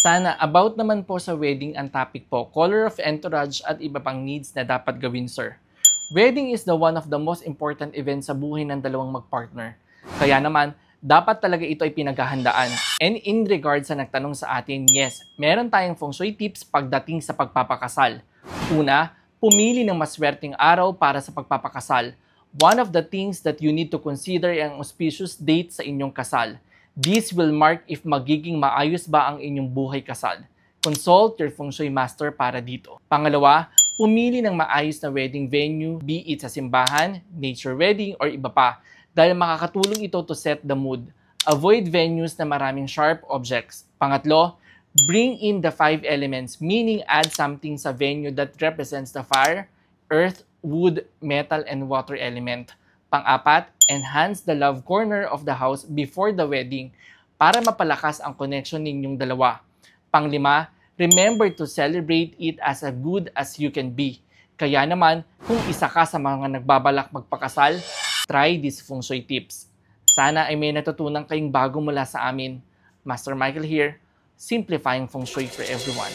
Sana about naman po sa wedding ang topic po, color of entourage at iba pang needs na dapat gawin, sir. Wedding is the one of the most important events sa buhay ng dalawang magpartner. Kaya naman, dapat talaga ito ay pinaghahandaan. And in regard sa nagtanong sa atin, yes, meron tayong feng shui tips pagdating sa pagpapakasal. Una, pumili ng maswerteng araw para sa pagpapakasal. One of the things that you need to consider ay ang auspicious date sa inyong kasal. This will mark if magiging maayos ba ang inyong buhay kasal. Consult your feng shui master para dito. Pangalawa, pumili ng maayos na wedding venue, be it sa simbahan, nature wedding, or iba pa, dahil makakatulong ito to set the mood. Avoid venues na maraming sharp objects. Pangatlo, bring in the 5 elements, meaning add something sa venue that represents the fire, earth, wood, metal, and water element. Pang-apat, enhance the love corner of the house before the wedding para mapalakas ang connection ninyong dalawa. Pang-lima, remember to celebrate it as good as you can be. Kaya naman, kung isa ka sa mga nagbabalak magpakasal, try these feng shui tips. Sana ay may natutunan kayong bago mula sa amin. Master Michael here, simplifying feng shui for everyone.